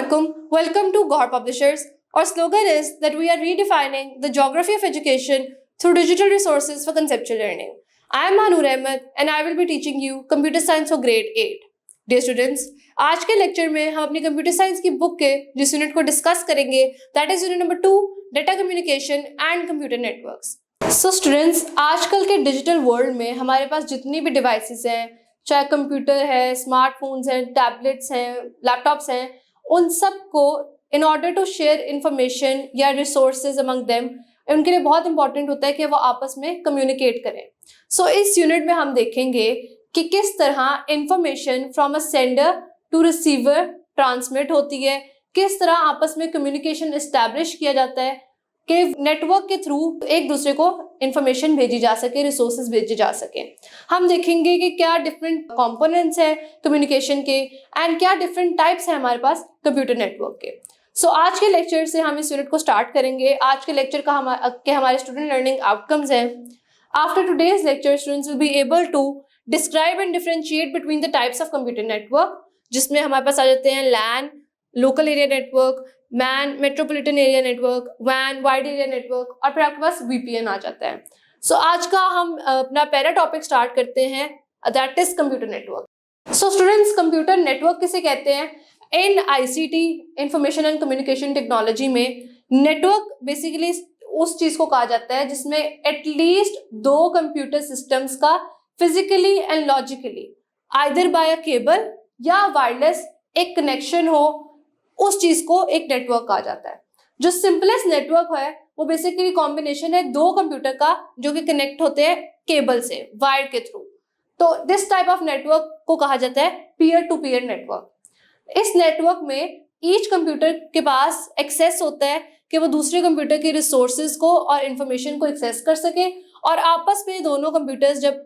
alaikum. Welcome to Gaur Publishers. Our slogan is that we are redefining the geography of education through digital resources for conceptual learning. I am Manur Ahmed and I will be teaching you computer science for grade 8. Dear students, आज के lecture में हम अपनी computer science की book के जिस unit को discuss करेंगे that is unit number 2, data communication and computer networks. So students, आजकल के डिजिटल वर्ल्ड में हमारे पास जितनी भी डिवाइसेस हैं, चाहे कंप्यूटर है, स्मार्टफोन्स हैं, टैबलेट्स हैं, लैपटॉप्स हैं, उन सब को in order to share information या रिसोर्सेज अमंग देम उनके लिए बहुत इंपॉर्टेंट होता है कि वो आपस में कम्युनिकेट करें. सो इस यूनिट में हम देखेंगे कि किस तरह information from a sender to receiver transmit होती है, किस तरह आपस में कम्युनिकेशन एस्टैब्लिश किया जाता है कि नेटवर्क के थ्रू एक दूसरे को इंफॉर्मेशन भेजी जा सके, रिसोर्सेज भेजे जा सके. हम देखेंगे कि क्या डिफरेंट कंपोनेंट्स हैं कम्युनिकेशन के एंड क्या डिफरेंट टाइप्स हैं हमारे पास कंप्यूटर नेटवर्क के. सो आज के लेक्चर से हम इस यूनिट को स्टार्ट करेंगे. आज के लेक्चर का हमारे स्टूडेंट लर्निंग आउटकम्स हैं. After today's lecture students will be able to describe and differentiate between the types of computer network, जिसमें हमारे पास आ जाते हैं LAN, local area network, MAN, metropolitan area network, वैन, वाइड एरिया नेटवर्क, और फिर आपके पास वीपीएन आ जाता है. सो आज का हम अपना पहला टॉपिक स्टार्ट करते हैं, that is computer network. So students, computer network किसे कहते हैं? In ICT, information and communication technology में नेटवर्क बेसिकली उस चीज को कहा जाता है जिसमें एटलीस्ट दो कंप्यूटर सिस्टम्स का physically and logically either by a cable या वायरलेस एक कनेक्शन हो, उस चीज को एक नेटवर्क कहा जाता है. जो सिंपलेस्ट नेटवर्क है वो बेसिकली कॉम्बिनेशन है दो कंप्यूटर का जो कि कनेक्ट होते हैं केबल से, वायर के थ्रू. तो दिस टाइप ऑफ नेटवर्क को कहा जाता है पीयर टू पीयर नेटवर्क. इस नेटवर्क में ईच कंप्यूटर के पास एक्सेस होता है कि वो दूसरे कंप्यूटर के रिसोर्सेज को और इंफॉर्मेशन को एक्सेस कर सके, और आपस में दोनों कंप्यूटर्स जब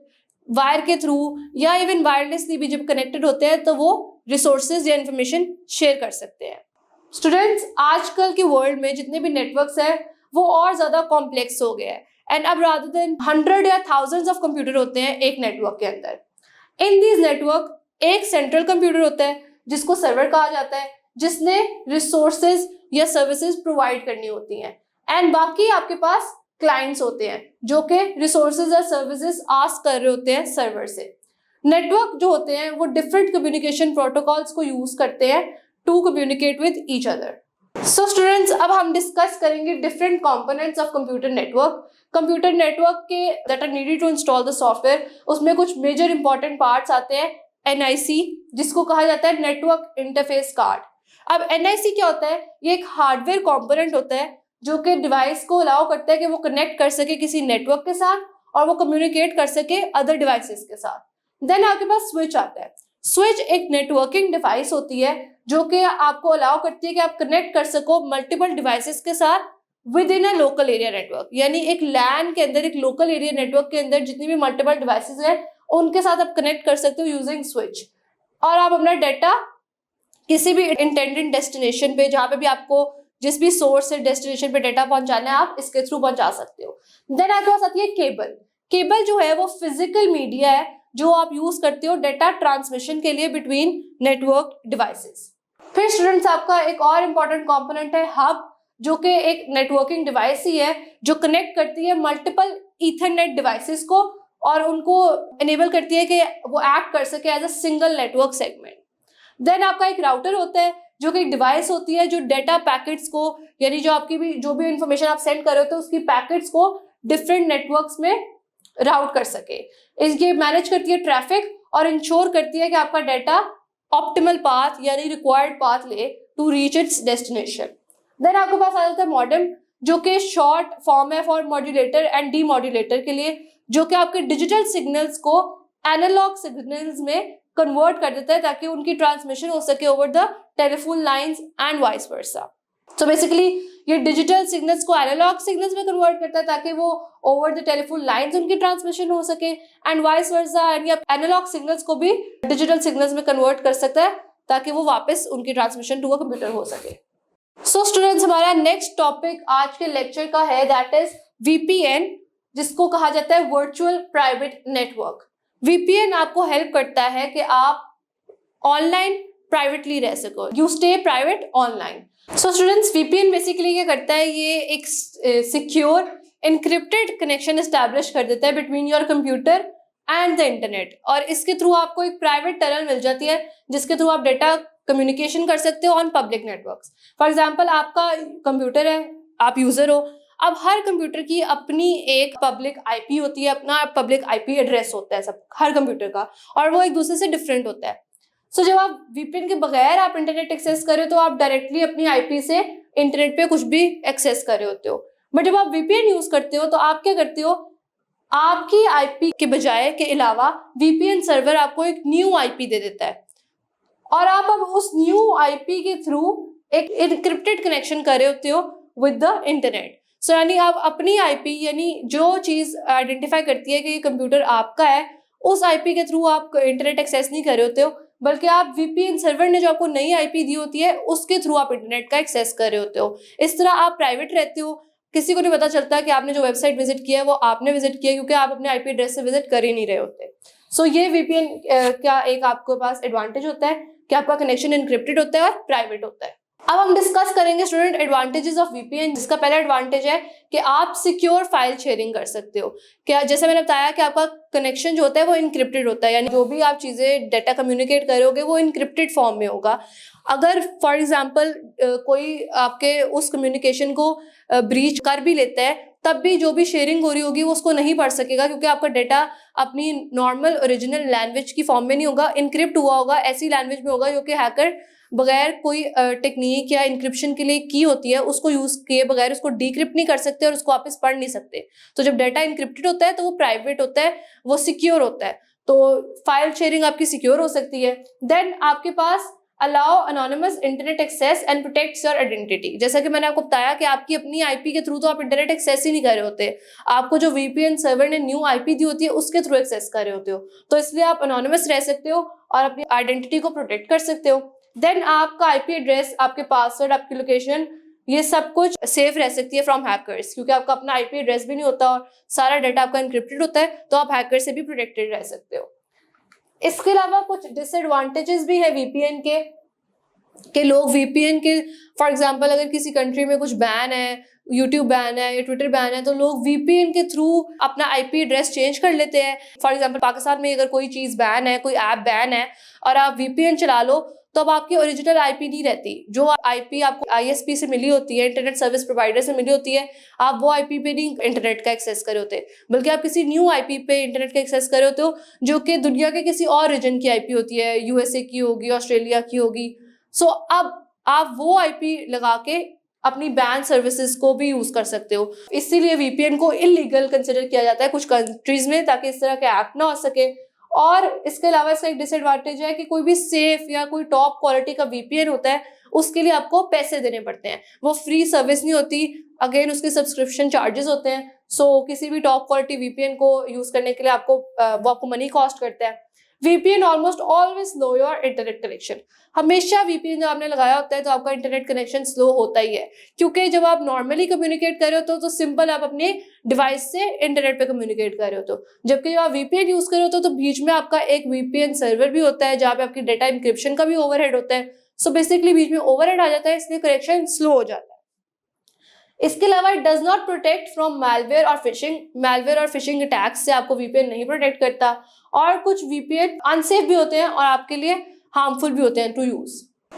वायर के थ्रू या इवन वायरलेसली भी जब कनेक्टेड होते हैं तो वो रिसोर्सेज या इंफॉर्मेशन शेयर कर सकते हैं. स्टूडेंट्स, आजकल के वर्ल्ड में जितने भी नेटवर्क्स हैं वो और ज्यादा कॉम्प्लेक्स हो गया है एंड अब रादर देन 100 या थाउजेंड्स ऑफ कंप्यूटर होते हैं एक नेटवर्क के अंदर. इन दीज नेटवर्क एक सेंट्रल कंप्यूटर होता है जिसको सर्वर कहा जाता है, जिसने रिसोर्सेज या सर्विसेज प्रोवाइड करनी होती हैं, एंड बाकी आपके पास क्लाइंट्स होते हैं जो कि रिसोर्सेज और सर्विसेज आस्क कर रहे होते हैं सर्वर से. नेटवर्क जो होते हैं वो डिफरेंट कम्युनिकेशन प्रोटोकॉल्स को यूज करते हैं to communicate with each other. So students, अब हम डिस्कस करेंगे different components of computer network. Computer network के that are needed to install the software, उसमें कुछ मेजर इंपॉर्टेंट पार्ट्स आते हैं. एनआईसी, जिसको कहा जाता है नेटवर्क इंटरफेस कार्ड. अब एनआईसी क्या होता है? ये एक हार्डवेयर कंपोनेंट होता है जो कि डिवाइस को अलाउ करता है कि वो कनेक्ट कर सके किसी नेटवर्क के साथ और वो कम्युनिकेट कर सके अदर डिवाइसेस के साथ. देन आपके पास स्विच आता है. स्विच एक नेटवर्किंग डिवाइस होती है जो कि आपको अलाउ करती है कि आप कनेक्ट कर सको मल्टीपल डिवाइसेस के साथ with in a local area network. यानी एक लैन के अंदर, एक लोकल एरिया नेटवर्क के अंदर जितनी भी मल्टीपल डिवाइसेस हैं उनके साथ आप कनेक्ट कर सकते हो यूजिंग स्विच, और आप अपना डाटा किसी भी इंटेंडेड डेस्टिनेशन पे, जहाँ पे भी आपको जिस भी सोर्स से डेस्टिनेशन पे डाटा पहुंचाना है, आप इसके थ्रू पहुंचा सकते हो. देन आपके पास आती है केबल. केबल जो है वो फिजिकल मीडिया है जो आप यूज करते हो डाटा ट्रांसमिशन के लिए बिटवीन नेटवर्क डिवाइसेस. फिर स्टूडेंट्स, आपका एक और इम्पॉर्टेंट कंपोनेंट है हब, जो कि एक नेटवर्किंग डिवाइस ही है जो कनेक्ट करती है मल्टीपल ईथरनेट डिवाइसेस को और उनको एनेबल करती है कि वो एक्ट कर सके as a single network segment. Then आपका एक राउटर होता है जो कि एक डिवाइस होती है जो डेटा पैकेट्स को, यानी जो आपकी भी जो भी इंफॉर्मेशन आप सेंड कर रहे होते हो उसकी पैकेट्स को डिफरेंट नेटवर्क्स में राउट कर सके. ये मैनेज करती है ट्रैफिक और इंश्योर करती है कि आपका डाटा ऑप्टिमल पाथ यानी रिक्वायर्ड पाथ ले to reach its destination. Then आपके पास आ जाता है मॉडेम, जो कि शॉर्ट फॉर्म है फॉर मॉड्यूलेटर एंड डीमॉड्यूलेटर के लिए, जो कि आपके डिजिटल सिग्नल्स को एनालॉग सिग्नल्स में कन्वर्ट कर देता है ताकि उनकी ट्रांसमिशन हो सके over the telephone lines and vice versa. So basically ये डिजिटल सिग्नल्स को एनालॉग सिग्नल्स में कन्वर्ट करता है ताकि वो ओवर द टेलीफोन लाइंस उनकी ट्रांसमिशन हो सके, एंड वाइस वर्सा, यानी एनालॉग सिग्नल्स को भी डिजिटल सिग्नल्स में कन्वर्ट कर सकता है ताकि वो वापस उनकी ट्रांसमिशन टू अ कंप्यूटर हो सके. सो स्टूडेंट्स, हमारा नेक्स्ट टॉपिक आज के लेक्चर का है दैट इज वीपीएन, जिसको कहा जाता है वर्चुअल प्राइवेट नेटवर्क. वीपीएन आपको हेल्प करता है कि आप ऑनलाइन प्राइवेटली रह सको, you stay private online. So students, VPN basically क्या करता है, ये एक सिक्योर एनक्रिप्टेड कनेक्शन एस्टैब्लिश कर देता है between your computer and the internet, और इसके थ्रू आपको एक प्राइवेट टनल मिल जाती है जिसके थ्रू आप डेटा कम्युनिकेशन कर सकते हो on public networks. For example, आपका कंप्यूटर है, आप यूजर हो, अब हर कंप्यूटर की अपनी एक पब्लिक आईपी होती है, अपना पब्लिक आईपी एड्रेस होता है सब हर कंप्यूटर का, और वो एक दूसरे से डिफरेंट होता है। सो जब आप वीपीएन के बगैर आप इंटरनेट एक्सेस कर रहे हो तो आप डायरेक्टली अपनी आईपी से इंटरनेट पे कुछ भी एक्सेस कर रहे होते हो। बट जब आप वीपीएन यूज करते हो तो आप क्या करते हो, आपकी आईपी के बजाय के अलावा वीपीएन सर्वर आपको एक न्यू आईपी दे देता है, और आप अब उस न्यू आईपी के थ्रू एक एनक्रिप्टेड कनेक्शन कर रहे होते हो विद द इंटरनेट। सो यानी आप अपनी आईपी, यानी जो चीज आइडेंटिफाई करती है कि ये कंप्यूटर आपका है, उस आईपी के थ्रू आप इंटरनेट एक्सेस नहीं कर रहे होते हो, बल्कि आप वीपीएन सर्वर ने जो आपको नई आईपी दी होती है उसके थ्रू आप इंटरनेट का एक्सेस कर रहे होते हो। इस तरह आप प्राइवेट रहते हो, किसी को नहीं पता चलता कि आपने जो वेबसाइट विजिट किया है वो आपने विजिट किया, क्योंकि आप अपने आईपी एड्रेस से विजिट कर ही नहीं रहे होते। सो ये वीपीएन का एक आपके पास एडवांटेज होता है कि आपका कनेक्शन एनक्रिप्टेड होता है और प्राइवेट होता है। अब हम डिस्कस करेंगे स्टूडेंट एडवांटेजेस ऑफ वीपीएन, जिसका पहला एडवांटेज है कि आप सिक्योर फाइल शेयरिंग कर सकते हो। क्या, जैसे मैंने बताया कि आपका कनेक्शन जो होता है वो इनक्रिप्टेड होता है, यानी जो भी आप चीजें डेटा कम्युनिकेट करोगे वो इनक्रिप्टेड फॉर्म में होगा। अगर फॉर एग्जांपल कोई आपके उस कम्युनिकेशन को ब्रीच कर भी लेता है, तब भी जो भी शेयरिंग हो रही होगी वो उसको नहीं पढ़ सकेगा, क्योंकि आपका डेटा अपनी नॉर्मल ओरिजिनल लैंग्वेज की फॉर्म में नहीं होगा, इनक्रिप्ट हुआ होगा, ऐसी लैंग्वेज में होगा जो कि हैकर बगैर कोई टेक्निक या इंक्रिप्शन के लिए की होती है उसको यूज किए बगैर उसको डिक्रिप्ट नहीं कर सकते और उसको वापस पढ़ नहीं सकते। तो जब डाटा इंक्रिप्टेड होता है तो वो प्राइवेट होता है, वो सिक्योर होता है, तो फाइल शेयरिंग आपकी सिक्योर हो सकती है। देन आपके पास allow anonymous internet access and protects your identity. जैसा कि मैंने आपको बताया कि आपकी अपनी आईपी के थ्रू तो आप इंटरनेट एक्सेस ही नहीं कर रहे होते, आपको जो वीपीएन सर्वर ने न्यू आईपी दी होती है उसके थ्रू एक्सेस कर रहे होते हो, तो इसलिए आप अनोनिमस रह सकते हो और अपनी आइडेंटिटी को प्रोटेक्ट कर सकते हो। देन आपका आईपी एड्रेस, आपके पासवर्ड, आपकी लोकेशन, ये सब कुछ सेफ रह सकती है फ्रॉम हैकर्स, क्योंकि आपका अपना आईपी एड्रेस भी नहीं होता और सारा डाटा आपका एनक्रिप्टेड होता है, तो आप हैकर से भी प्रोटेक्टेड रह सकते हो। इसके अलावा कुछ डिसएडवांटेजेस भी है वीपीएन के लोग वीपीएन के, फॉर एग्जांपल अगर किसी कंट्री में कुछ बैन है, यूट्यूब बैन है या ट्विटर बैन है, तो लोग वीपीएन के थ्रू अपना आईपी एड्रेस चेंज कर लेते हैं। फॉर एग्जांपल पाकिस्तान में अगर कोई चीज़ बैन है, कोई ऐप बैन है और आप वीपीएन चला लो, तो अब आपकी ओरिजिनल आईपी नहीं रहती। जो आईपी आपको आईएसपी से मिली होती है, इंटरनेट सर्विस प्रोवाइडर से मिली होती है, आप वो आईपी पे नहीं इंटरनेट का एक्सेस कर रहे होते, बल्कि आप किसी न्यू आईपी पे इंटरनेट का एक्सेस कर रहे होते हो जो कि दुनिया के किसी और रीजन की आईपी होती है, यूएसए की होगी, ऑस्ट्रेलिया की होगी। सो अब आप वो आईपी लगा के अपनी बैन सर्विसेज को भी यूज कर सकते हो। इसीलिए वीपीएन को इलीगल कंसिडर किया जाता है कुछ कंट्रीज में, ताकि इस तरह के एक्ट ना हो सके। और इसके अलावा इसका एक डिसएडवांटेज है कि कोई भी सेफ या कोई टॉप क्वालिटी का वीपीएन होता है उसके लिए आपको पैसे देने पड़ते हैं, वो फ्री सर्विस नहीं होती, अगेन उसके सब्सक्रिप्शन चार्जेस होते हैं। सो किसी भी टॉप क्वालिटी वीपीएन को यूज करने के लिए वो आपको मनी कॉस्ट करता है। VPN almost always slow your internet connection. हमेशा VPN जब आपने लगाया होता है तो आपका इंटरनेट कनेक्शन स्लो होता ही है, क्योंकि जब आप नॉर्मली कम्युनिकेट कर रहे हो तो सिंपल आप अपने डिवाइस से इंटरनेट पे कम्युनिकेट कर रहे हो, जबकि जब आप VPN यूज कर रहे हो तो बीच में आपका एक VPN सर्वर भी होता है जहाँ पे आपकी डेटा इंक्रिप्शन का भी ओवरहेड होता है। सो बेसिकली बीच में ओवरहेड आ जाता है, इसलिए कनेक्शन स्लो हो जाता है। इसके अलावा it does not protect from malware और फिशिंग अटैक्स से आपको VPN नहीं प्रोटेक्ट करता, और कुछ VPN अनसेफ भी होते हैं और आपके लिए हार्मफुल भी होते हैं टू यूज।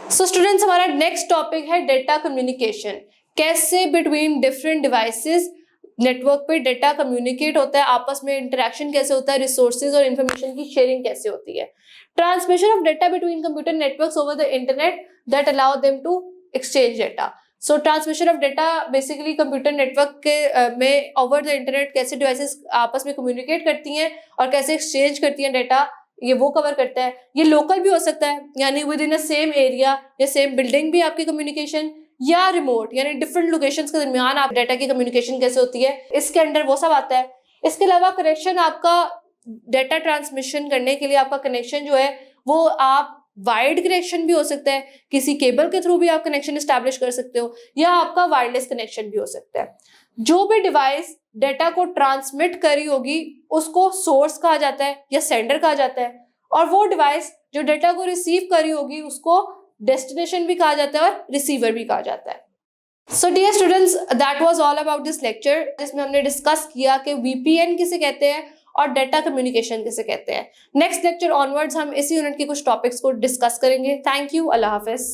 सो स्टूडेंट्स, हमारा नेक्स्ट टॉपिक है डेटा कम्युनिकेशन। कैसे बिटवीन डिफरेंट डिवाइसेस नेटवर्क पे डेटा कम्युनिकेट होता है, आपस में इंटरेक्शन कैसे होता है, रिसोर्सेज और इन्फॉर्मेशन की शेयरिंग कैसे होती है। Transmission of data between computer networks over the internet that allow them to exchange data. So transmission of data basically computer network के में ओवर द इंटरनेट कैसे डिवाइसेस आपस में कम्युनिकेट करती हैं और कैसे एक्सचेंज करती हैं डेटा, ये वो कवर करता है। ये लोकल भी हो सकता है, यानी with in a same area या सेम बिल्डिंग भी आपकी कम्युनिकेशन, या रिमोट यानी डिफरेंट लोकेशंस के दरमियान आप डेटा की कम्युनिकेशन कैसे होती है, इसके अंडर वो सब आता है। इसके अलावा कनेक्शन, आपका डेटा ट्रांसमिशन करने के लिए आपका कनेक्शन जो है वो आप वायर्ड कनेक्शन भी हो सकता है, किसी केबल के थ्रू भी आप कनेक्शन एस्टैब्लिश कर सकते हो, या आपका वायरलेस कनेक्शन भी हो सकता है। जो भी डिवाइस डेटा को ट्रांसमिट करी होगी उसको सोर्स कहा जाता है या सेंडर कहा जाता है, और वो डिवाइस जो डेटा को रिसीव करी होगी उसको डेस्टिनेशन भी कहा जाता है और रिसीवर भी कहा जाता है। So dear students, that was all about this lecture, जिसमें हमने डिस्कस किया कि VPN किसे कहते हैं और डेटा कम्युनिकेशन किसे कहते हैं। नेक्स्ट लेक्चर ऑनवर्ड्स हम इसी यूनिट के कुछ टॉपिक्स को डिस्कस करेंगे। Thank you, Allah Hafiz.